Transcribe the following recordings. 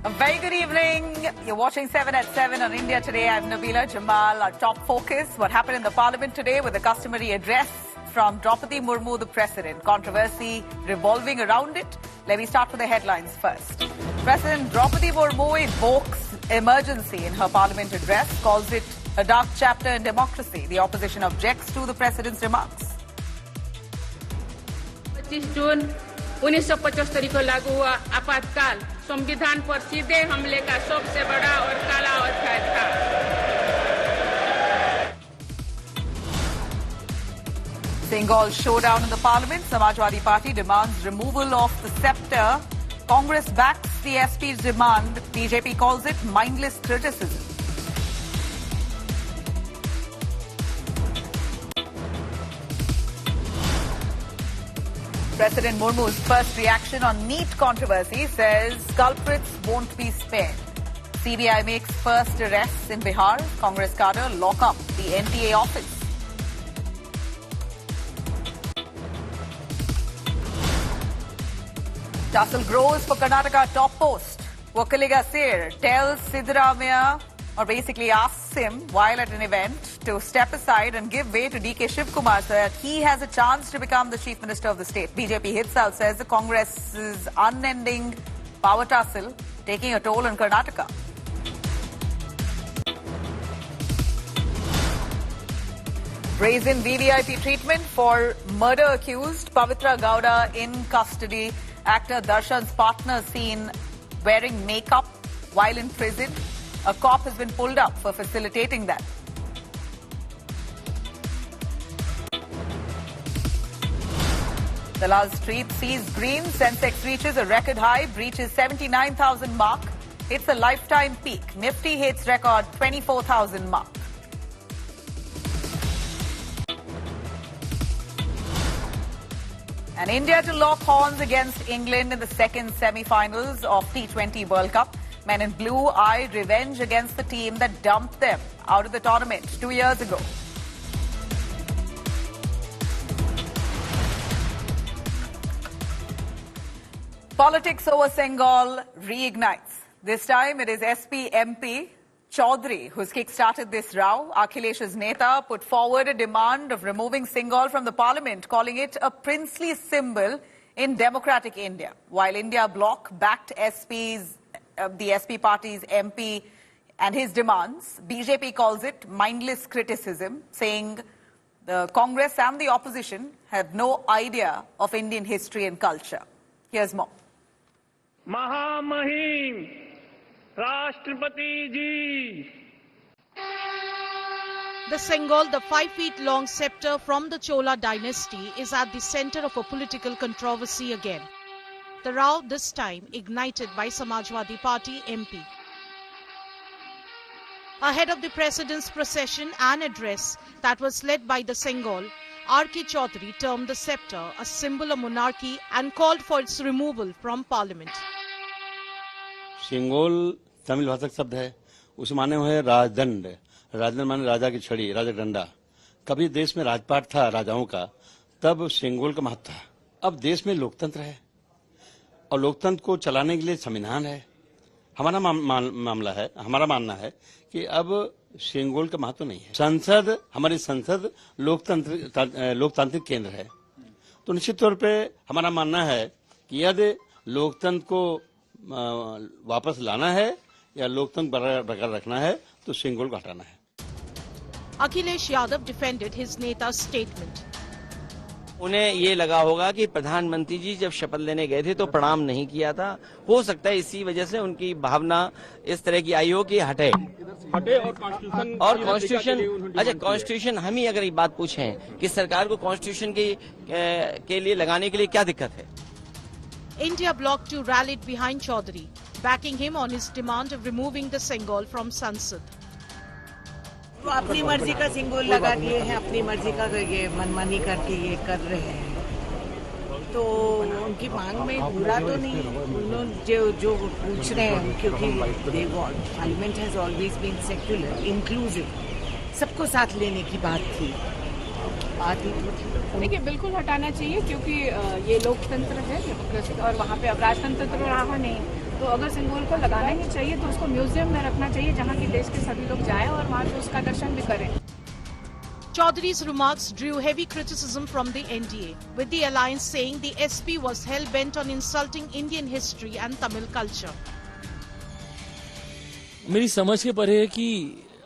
A very good evening. You're watching 7 at 7 on India Today. I'm Nabila Jamal. Our top focus, what happened in the parliament today with the customary address from Draupadi Murmu, the president. Controversy revolving around it. Let me start with the headlines first. President Draupadi Murmu invokes emergency in her parliament address, calls it a dark chapter in democracy. The opposition objects to the president's remarks. 25 जून 1975 को लागू हुआ आपातकाल संविधान पर सीधे हमले का सबसे बड़ा और काला अध्याय था। Bengal showdown in the parliament. Samajwadi Party demands removal of the scepter. Congress backs the SP's demand. BJP calls it mindless criticism. President Murmu's first reaction on NEET controversy says culprits won't be spared. CBI makes first arrests in Bihar. Congress cadre lock up the NTA office. Tussle grows for Karnataka top post. Wakaliga Sir tells Siddaramaiah, or basically asks him while at an event, to step aside and give way to DK Shivkumar so that he has a chance to become the Chief Minister of the state. BJP Hitsal says the Congress's unending power tussle taking a toll on Karnataka. Brazen VVIP treatment for murder accused Pavitra Gowda in custody. Actor Darshan's partner seen wearing makeup while in prison. A cop has been pulled up for facilitating that. Dalal Street sees green. Sensex reaches a record high, breaches 79,000 mark. It's a lifetime peak. Nifty hits record 24,000 mark. And India to lock horns against England in the second semi-finals of T20 World Cup. Men in blue eye revenge against the team that dumped them out of the tournament 2 years ago. Politics over Sengal reignites. This time it is SP MP Chaudhary who's kick-started this row. Akhilesh's Neta put forward a demand of removing Sengal from the parliament, calling it a princely symbol in democratic India. While India bloc backed the SP party's MP and his demands, BJP calls it mindless criticism, saying the Congress and the opposition have no idea of Indian history and culture. Here's more. महामहिम राष्ट्रपति जी. The Sengal, the 5-feet-long scepter from the Chola dynasty, is at the center of a political controversy again. The row this time ignited by Samajwadi Party MP. Ahead of the president's procession and address that was led by the Sengal, R.K. Chaudhary termed the scepter a symbol of monarchy and called for its removal from parliament. Sengol Tamil भाषा शब्द है, उस माने हुए राजदंड. राजदंड माने राजा की छड़ी, राजा डंडा. कभी देश में राजपाट था राजाओं का, तब सिंगोल का महत्व था. अब देश में लोकतंत्र है और लोकतंत्र को चलाने के लिए संविधान है. हमारा मामला है, हमारा मानना है कि अब सिंगोल का महत्व नहीं है. संसद, हमारी संसद लोकतांत्रिक केंद्र है. तो निश्चित तौर पे हमारा मानना है कि यदि लोकतंत्र को वापस लाना है या लोकतंत्र बरकरार रखना है तो सिंगोल को हटाना है. Akhilesh Yadav defended his Neta's statement. उन्हें ये लगा होगा कि प्रधानमंत्री जी जब शपथ लेने गए थे तो प्रणाम नहीं किया था. हो सकता है इसी वजह से उनकी भावना इस तरह की आई हो कि हटे. और कॉन्स्टिट्यूशन, अच्छा कॉन्स्टिट्यूशन हम ही अगर ये बात पूछें कि सरकार को कॉन्स्टिट्यूशन के लिए लगाने के लिए क्या दिक्कत है. India bloc too rallied behind Chaudhary, backing him on his demand of removing the Sengal from Sansad. वो अपनी मर्जी का सिंबल लगा दिए हैं, अपनी मर्जी का ये मनमानी करके ये कर रहे हैं. तो उनकी मांग में बुरा तो नहीं है. उन्होंने जो पूछ रहे हैं, क्योंकि parliament has always been secular, inclusive, सबको साथ लेने की बात थी. आती थी। देखिए, बिल्कुल हटाना चाहिए, क्योंकि ये लोकतंत्र है, डेमोक्रेसी, और वहाँ पे अब राजतंत्र तो रहा नहीं। तो अगर सिंबल को लगाना ही चाहिए तो उसको म्यूजियम में रखना चाहिए, जहाँ की देश के सभी लोग जाएं और वहाँ पे उसका दर्शन भी करें। Chaudhary's remarks drew heavy criticism from the NDA, with the alliance saying the SP was hell-bent on insulting Indian history and Tamil culture. मेरी समझ के परे है कि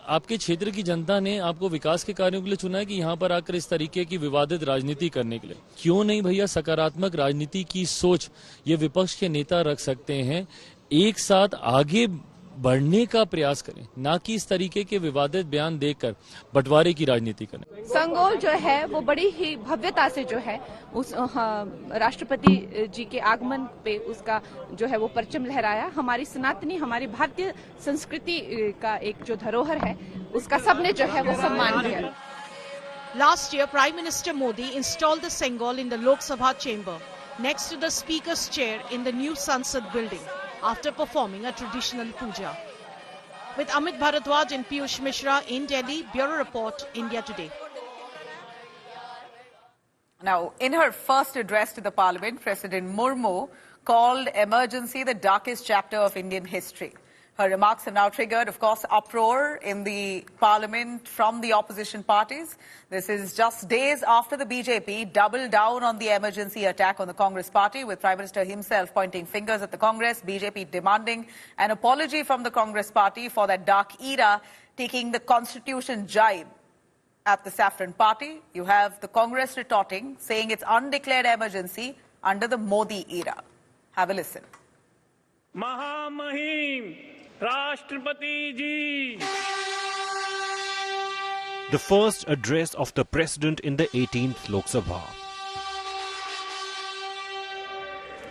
आपके क्षेत्र की जनता ने आपको विकास के कार्यों के लिए चुना है कि यहाँ पर आकर इस तरीके की विवादित राजनीति करने के लिए। क्यों नहीं भैया, सकारात्मक राजनीति की सोच ये विपक्ष के नेता रख सकते हैं, एक साथ आगे बढ़ने का प्रयास करें, ना कि इस तरीके के विवादित बयान देकर बंटवारे की राजनीति करें। संगोल जो है वो बड़ी ही भव्यता से जो है उस राष्ट्रपति जी के आगमन पे उसका जो है वो परचम लहराया। हमारी सनातनी, हमारी भारतीय संस्कृति का एक जो धरोहर है उसका सबने जो है वो सम्मान किया। Last year, Prime Minister Modi installed the Sengol in the Lok Sabha chamber, next to the Speaker's chair in the new Sansad building, after performing a traditional puja. With Amit Bharadwaj and Piyush Mishra in Delhi, Bureau Report, India Today. Now, in her first address to the Parliament, President Murmu called emergency the darkest chapter of Indian history. Her remarks have now triggered, of course, uproar in the Parliament from the opposition parties. This is just days after the BJP doubled down on the emergency attack on the Congress party, with Prime Minister himself pointing fingers at the Congress, BJP demanding an apology from the Congress party for that dark era, taking the constitution jibe at the Saffron party. You have the Congress retorting, saying it's undeclared emergency under the Modi era. Have a listen. महामहिम राष्ट्रपति जी. The first address of the President in the 18th Lok Sabha.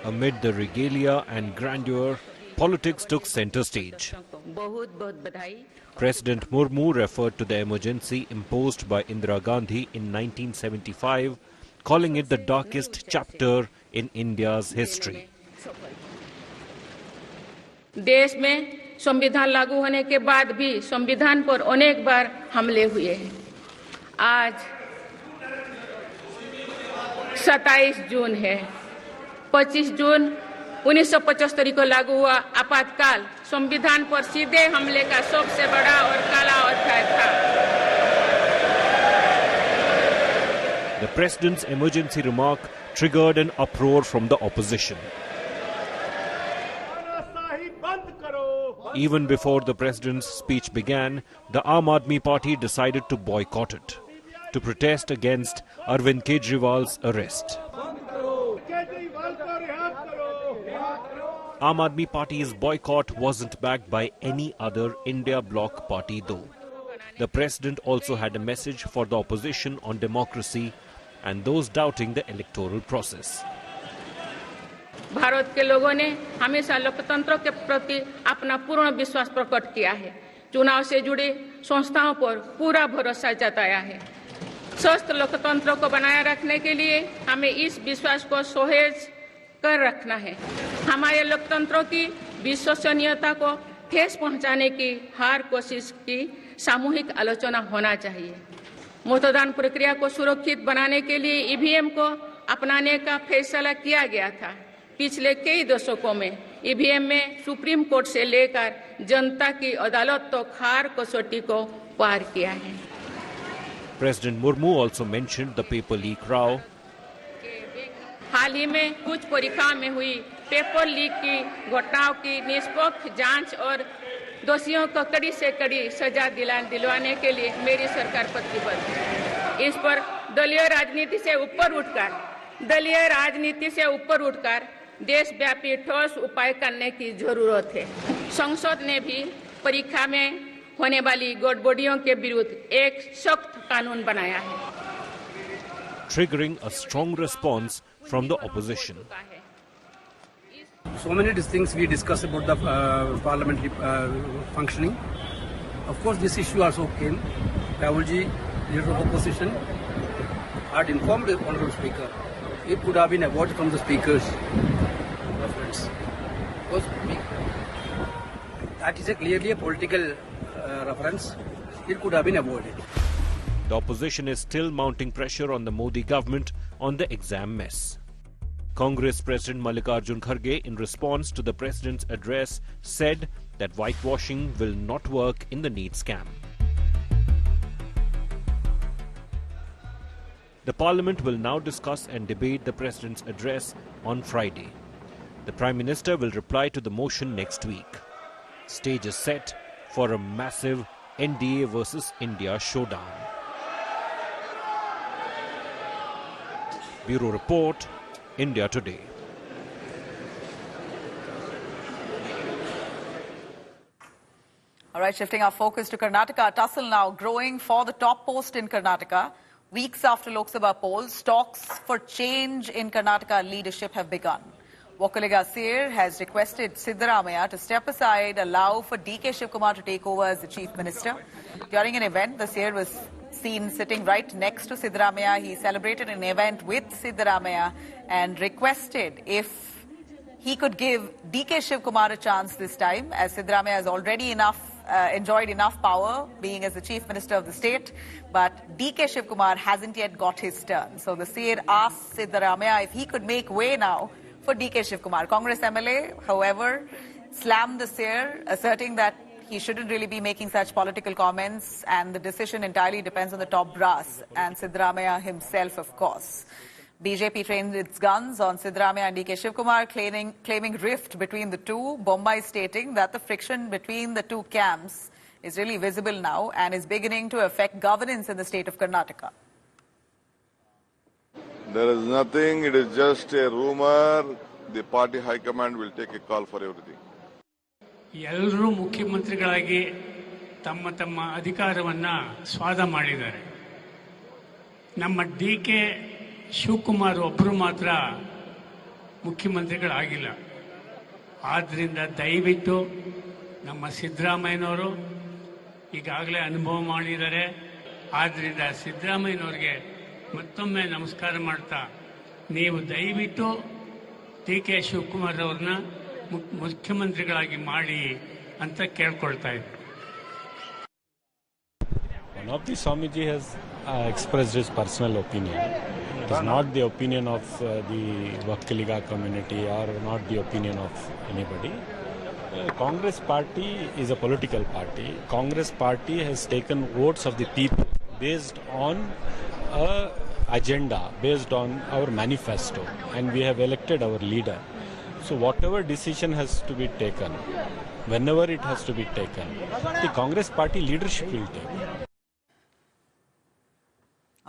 Amid the regalia and grandeur, politics took center stage. President Murmu referred to the emergency imposed by Indira Gandhi in 1975, calling it the darkest chapter in India's history. देश में संविधान लागू होने के बाद भी संविधान पर अनेक बार हमले हुए हैं। आज 27 जून है। 25 जून 1975 को लागू हुआ आपातकाल संविधान पर सीधे हमले का सबसे बड़ा और काला अध्याय था। The President's emergency remark triggered an uproar from the opposition. Even before the President's speech began, the Aam Aadmi Party decided to boycott it, to protest against Arvind Kejriwal's arrest. Aam Aadmi Party's boycott wasn't backed by any other India bloc party though. The President also had a message for the opposition on democracy and those doubting the electoral process. Bharat के लोगों ने हमेशा लोकतंत्र के प्रति अपना पूर्ण विश्वास प्रकट किया है। चुनाव से जुड़ी संस्थाओं पर पूरा भरोसा जताया है। स्वस्थ लोकतंत्र को बनाए रखने के लिए हमें इस विश्वास को सुदृढ़ कर रखना है। हमारे लोकतंत्रों की विश्वसनीयता को ठेस पहुंचाने की हर कोशिश की सामूहिक आलोचना होना चाहिए। मतदान प्रक्रिया को सुरक्षित बनाने के लिए ईवीएम को अपनाने का फैसला किया गया था। पिछले कई दशकों में ईवीएम में सुप्रीम कोर्ट से लेकर जनता की अदालत तक हर कसौटी को पार किया है। President Murmu also mentioned the paper leak row. हाल ही में कुछ परीक्षाओं में हुई पेपर लीक की घटनाओं की निष्पक्ष जांच और दोषियों को कड़ी से कड़ी सजा दिलवाने के लिए मेरी सरकार प्रतिबद्ध है। इस पर दलीय राजनीति से ऊपर उठकर देशव्यापी ठोस उपाय करने की जरूरत है। संसद ने भी परीक्षा में होने वाली गड़बड़ियों के विरुद्ध एक सख्त कानून बनाया है। Triggering a strong response from the opposition. So many things we discussed about the parliamentary functioning. Of course, this issue also came. Rahul ji, leader of opposition, had informed the honorable speaker. It could have been avoided from the speaker's reference. Because that is clearly a political reference. It could have been avoided. The opposition is still mounting pressure on the Modi government on the exam mess. Congress President Mallikarjun Kharge, in response to the President's address, said that whitewashing will not work in the NEET scam. The Parliament will now discuss and debate the President's address on Friday. The Prime Minister will reply to the motion next week. Stage is set for a massive NDA versus India showdown. Bureau Report, India Today. All right, shifting our focus to Karnataka, a tussle now growing for the top post in Karnataka. Weeks after Lok Sabha polls, talks for change in Karnataka leadership have begun. Vokkaliga Seer has requested Siddaramaiah to step aside, allow for DK Shivkumar to take over as the Chief Minister. During an event, the Seer was seen sitting right next to Siddaramaiah. He celebrated an event with Siddaramaiah and requested if he could give DK Shivkumar a chance this time, as Siddaramaiah has already enjoyed enough power being as the Chief Minister of the state, but DK Shivkumar hasn't yet got his turn. So the Seer asked Siddaramaiah if he could make way now for DK Shivkumar. Congress MLA, however, slammed the Seer, asserting that he shouldn't really be making such political comments and the decision entirely depends on the top brass and Siddaramaiah himself, of course. BJP trained its guns on Siddaramaiah and DK Shivkumar, claiming rift between the two, Bombay stating that the friction between the two camps is really visible now and is beginning to affect governance in the state of Karnataka. There is nothing, it is just a rumor. The party high command will take a call for everything. ಎಲ್ಲರೂ ಮುಖ್ಯಮಂತ್ರಿಗಳಾಗಿ ತಮ್ಮ ತಮ್ಮ ಅಧಿಕಾರವನ್ನ ಸ್ವಾದ ಮಾಡಿದ್ದಾರೆ. ನಮ್ಮ ಡಿ.ಕೆ. ಶಿವಕುಮಾರ್ ಒಬ್ಬರು ಮಾತ್ರ ಮುಖ್ಯಮಂತ್ರಿಗಳಾಗಿಲ್ಲ. ಆದ್ದರಿಂದ ದಯವಿಟ್ಟು ನಮ್ಮ ಸಿದ್ದರಾಮಯ್ಯನವರು ಈಗಾಗಲೇ ಅನುಭವ ಮಾಡಿದ್ದಾರೆ. ಆದ್ದರಿಂದ ಸಿದ್ದರಾಮಯ್ಯನವರಿಗೆ ಮತ್ತೊಮ್ಮೆ ನಮಸ್ಕಾರ ಮಾಡ್ತಾ ನೀವು ದಯವಿಟ್ಟು ಡಿ.ಕೆ. ಶಿವಕುಮಾರ್ ಅವರನ್ನ ಮುಖ್ಯಮಂತ್ರಿಗಳಾಗಿ ಮಾಡಿ ಅಂತ ಕೇಳ್ಕೊಳ್ತಾ ಇದ್ದೀನಿ. One of the Swamiji has expressed his personal opinion. It is not the opinion of the Vokkaliga community or not the opinion of anybody. Congress party is a political party. Congress party has taken votes of the people based on a agenda, based on our manifesto, and we have elected our leader. So whatever decision has to be taken, whenever it has to be taken, the Congress party leadership will take.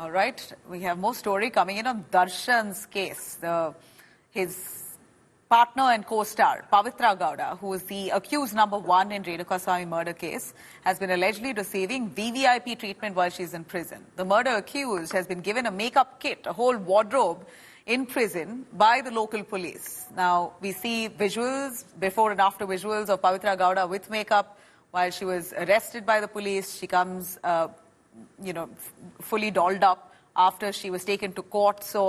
All right, we have more story coming in on Darshan's case. His partner and co-star, Pavitra Gowda, who is the accused number one in Renukaswamy murder case, has been allegedly receiving VVIP treatment while she's in prison. The murder accused has been given a makeup kit, a whole wardrobe, in prison by the local police. Now, we see visuals, before and after visuals of Pavitra Gowda with makeup while she was arrested by the police. She comes, fully dolled up after she was taken to court. So,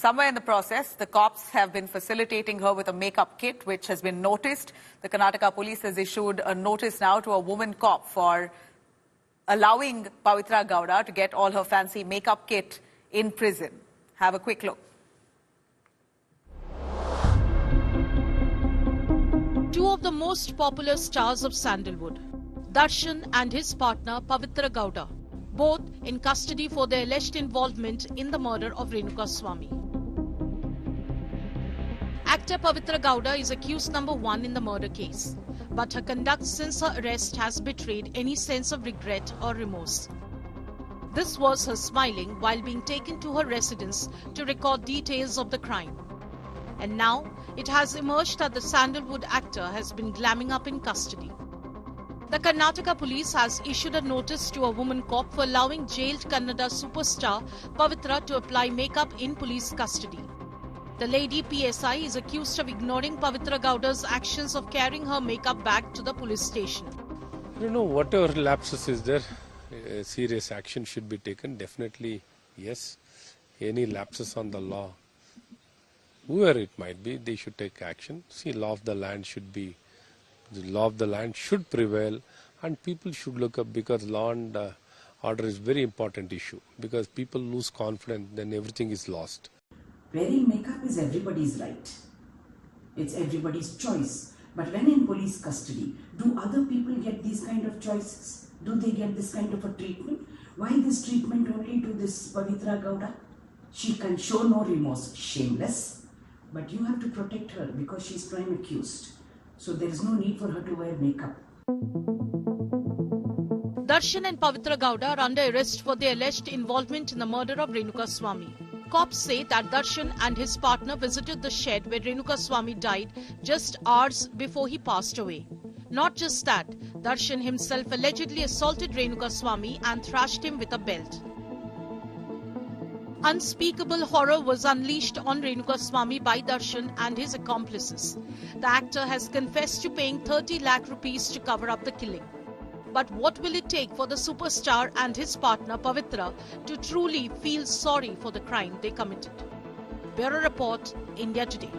somewhere in the process, the cops have been facilitating her with a makeup kit, which has been noticed. The Karnataka police has issued a notice now to a woman cop for allowing Pavitra Gowda to get all her fancy makeup kit in prison. Have a quick look. Two of the most popular stars of Sandalwood, Darshan and his partner Pavitra Gowda, both in custody for their alleged involvement in the murder of Renukaswamy. Actor Pavitra Gowda is accused number one in the murder case, but her conduct since her arrest has betrayed any sense of regret or remorse. This was her smiling while being taken to her residence to record details of the crime. And now, it has emerged that the Sandalwood actor has been glamming up in custody. The Karnataka police has issued a notice to a woman cop for allowing jailed Kannada superstar Pavitra to apply makeup in police custody. The lady PSI is accused of ignoring Pavitra Gowda's actions of carrying her makeup bag to the police station. Whatever lapses is there, serious action should be taken. Definitely, yes. Any lapses on the law, whoever it might be, they should take action. See, law of the land should prevail, and people should look up, because law and order is very important issue because people lose confidence, then everything is lost. Wearing makeup is everybody's right. It's everybody's choice. But when in police custody, do other people get these kind of choices? Do they get this kind of a treatment? Why this treatment only to this Pavitra Gowda? She can show no remorse, shameless. But you have to protect her because she's crime accused. So there is no need for her to wear makeup. Darshan and Pavitra Gowda are under arrest for their alleged involvement in the murder of Renuka Swamy. Cops say that Darshan and his partner visited the shed where Renuka Swamy died just hours before he passed away. Not just that, Darshan himself allegedly assaulted Renuka Swamy and thrashed him with a belt. Unspeakable horror was unleashed on Renuka Swamy by Darshan and his accomplices. The actor has confessed to paying 30 lakh rupees to cover up the killing. But what will it take for the superstar and his partner Pavitra to truly feel sorry for the crime they committed? Bureau Report, India Today.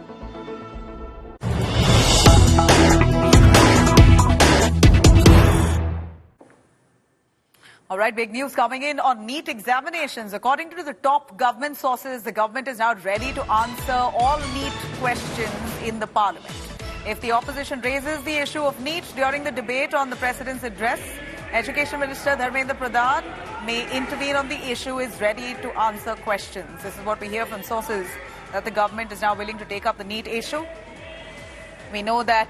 All right, big news coming in on NEET examinations. According to the top government sources, the government is now ready to answer all NEET questions in the parliament. If the opposition raises the issue of NEET during the debate on the President's address, Education Minister Dharmendra Pradhan may intervene on the issue, is ready to answer questions. This is what we hear from sources, that the government is now willing to take up the NEET issue. We know that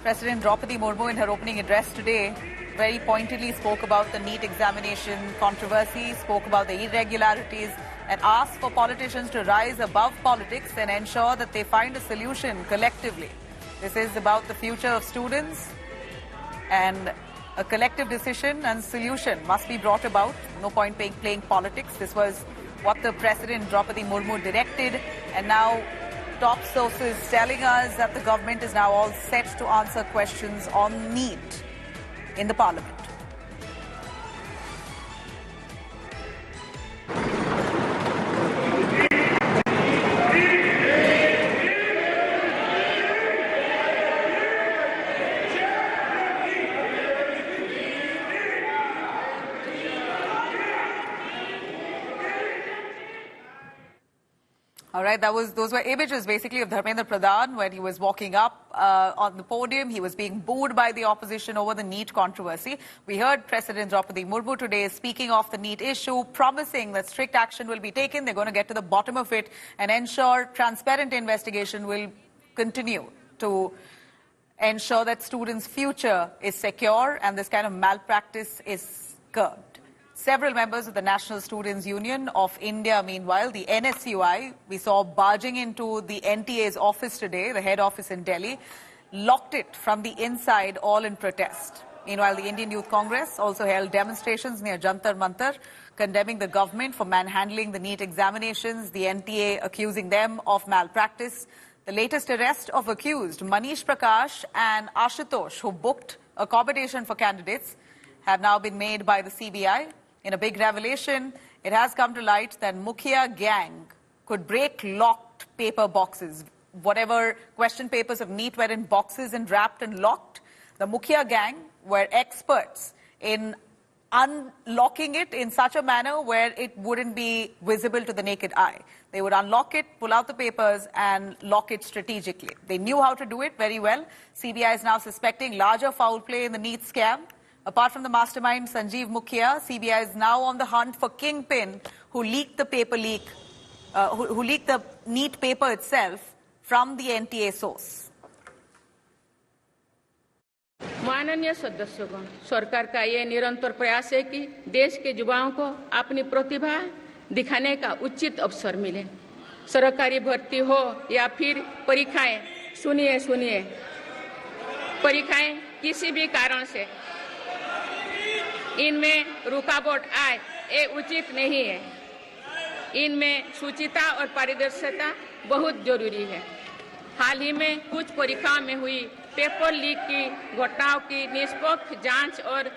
President Draupadi Murmu in her opening address today very pointedly spoke about the NEET examination controversy, spoke about the irregularities and asked for politicians to rise above politics and ensure that they find a solution collectively. This is about the future of students, and a collective decision and solution must be brought about. No point playing politics. This was what the President Draupadi Murmu directed, and now top sources telling us that the government is now all set to answer questions on NEET in the parliament. All right, those were images basically of Dharmendra Pradhan when he was walking up on the podium. He was being booed by the opposition over the NEET controversy. We heard President Draupadi Murmu today speaking of the NEET issue, promising that strict action will be taken. They're going to get to the bottom of it and ensure transparent investigation will continue to ensure that students' future is secure and this kind of malpractice is curbed. Several members of the National Students' Union of India, meanwhile, the NSUI, we saw barging into the NTA's office today, the head office in Delhi, locked it from the inside, all in protest. Meanwhile, the Indian Youth Congress also held demonstrations near Jantar Mantar, condemning the government for manhandling the NEET examinations, the NTA accusing them of malpractice. The latest arrest of accused Manish Prakash and Ashutosh, who booked accommodation for candidates, have now been made by the CBI. In a big revelation, it has come to light that Mukhia gang could break locked paper boxes. Whatever question papers of NEET were in boxes and wrapped and locked, the Mukhia gang were experts in unlocking it in such a manner where it wouldn't be visible to the naked eye. They would unlock it, pull out the papers and lock it strategically. They knew how to do it very well. CBI is now suspecting larger foul play in the NEET scam. Apart from the mastermind Sanjeev Mukhia, CBI is now on the hunt for Kingpin, who leaked the paper leak, who leaked the NEET paper itself from the NTA source. माननीय सदस्यगण, सरकार का ये निरंतर प्रयास है कि देश के युवाओं को अपनी प्रतिभा दिखाने का उचित अवसर मिले। सरकारी भर्ती हो या फिर परीक्षाएं, सुनिए, परीक्षाएं किसी भी कारण से इनमें रुकावट आए, ये उचित नहीं है। इनमें शुचिता और पारदर्शिता बहुत जरूरी है। हाल ही में कुछ परीक्षाओं में हुई पेपर लीक की घटनाओं की निष्पक्ष जांच और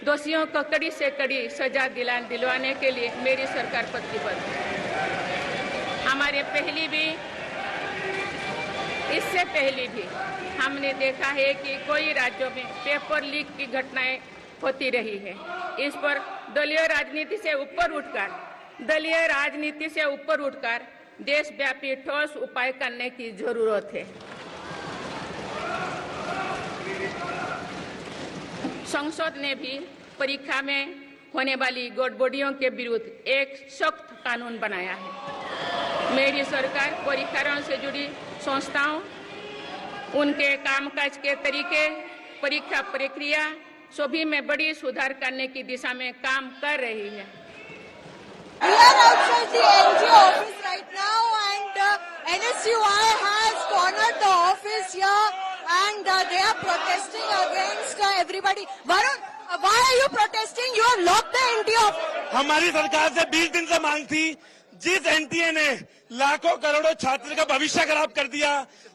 दोषियों को कड़ी से कड़ी सजा दिलवाने के लिए मेरी सरकार प्रतिबद्ध है। हमारे इससे पहले भी हमने देखा है कि कई राज्यों में पेपर लीक की घटनाएं होती रही है। इस पर दलीय राजनीति से ऊपर उठकर देशव्यापी ठोस उपाय करने की जरूरत है। संसद ने भी परीक्षा में होने वाली गड़बड़ियों के विरुद्ध एक सख्त कानून बनाया है। मेरी सरकार परीक्षाओं से जुड़ी संस्थाओं, उनके कामकाज के तरीके, परीक्षा प्रक्रिया सभी में बड़ी सुधार करने की दिशा में काम कर रही है। We are outside the NTA office right now, and NSUI has cornered the office here, and they are protesting against everybody. Varun, why are you protesting? You have locked the NTA office. हमारी सरकार से 20 दिन से मांग थी। जिस NTA ने लाखों करोड़ों छात्र का भविष्य खराब कर दिया,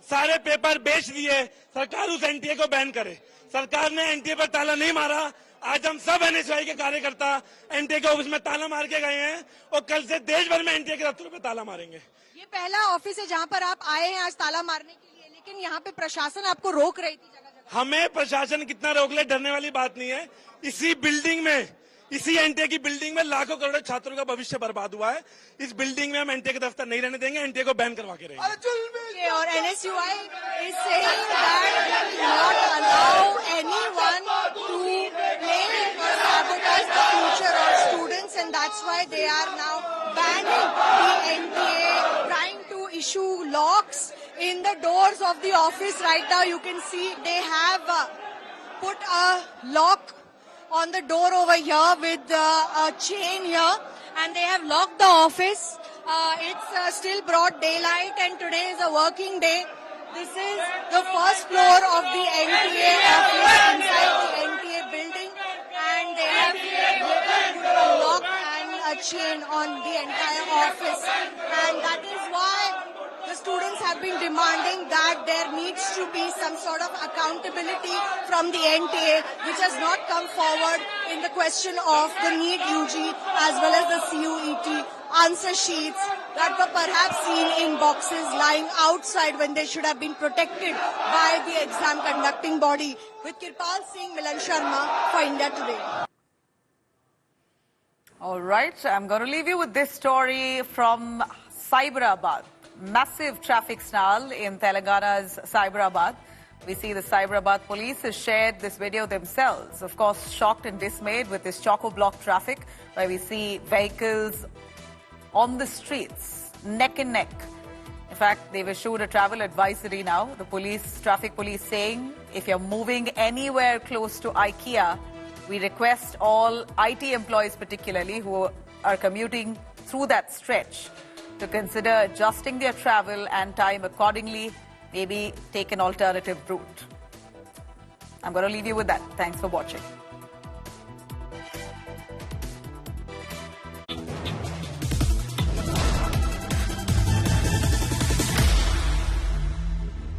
सारे पेपर बेच दिए, सरकार उस एनटीए को बैन करे। सरकार ने एनटीए पर ताला नहीं मारा। आज हम सब एनएसयूआई के कार्यकर्ता एनटीए के ऑफिस में ताला मार के गए हैं और कल से देश भर में एनटीए के दफ्तरों पे ताला मारेंगे। ये पहला ऑफिस है जहां पर आप आए हैं आज ताला मारने के लिए, लेकिन यहाँ पे प्रशासन आपको रोक रही थी जगह जगह। हमें प्रशासन कितना रोक ले, डरने वाली बात नहीं है। इसी बिल्डिंग में, इसी एनटीए की बिल्डिंग में लाखों करोड़ों छात्रों का भविष्य बर्बाद हुआ है। इस बिल्डिंग में हम एनटीए के दफ्तर नहीं रहने देंगे, एनटीए को बैन करवा के रहेंगे। और NSUI is saying that they will not allow anyone to claim or sabotage the future of students, and that's why they are now banning the NTA, trying to issue locks in the doors of the office. Right now you can see they have put a lock on the door over here with a chain here, and they have locked the office. It's still broad daylight, and today is a working day. This is the first floor of the NTA office inside the NTA building, and they have put a lock and a chain on the entire office, and that is why the students have been demanding that there needs to be some sort of accountability from the NTA, which has not come forward in the question of the NEET UG as well as the CUET answer sheets that were perhaps seen in boxes lying outside when they should have been protected by the exam conducting body. With Kirpal Singh, Milan Sharma for India Today. All right, I'm going to leave you with this story from Cyberabad. Massive traffic snarl in Telangana's Cyberabad. We see the Cyberabad police has shared this video themselves. Of course, shocked and dismayed with this choco-block traffic where we see vehicles on the streets, neck and neck. In fact, they've issued a travel advisory now. The traffic police saying, if you're moving anywhere close to IKEA, we request all IT employees particularly who are commuting through that stretch to consider adjusting their travel and time accordingly, maybe take an alternative route. I'm going to leave you with that. Thanks for watching.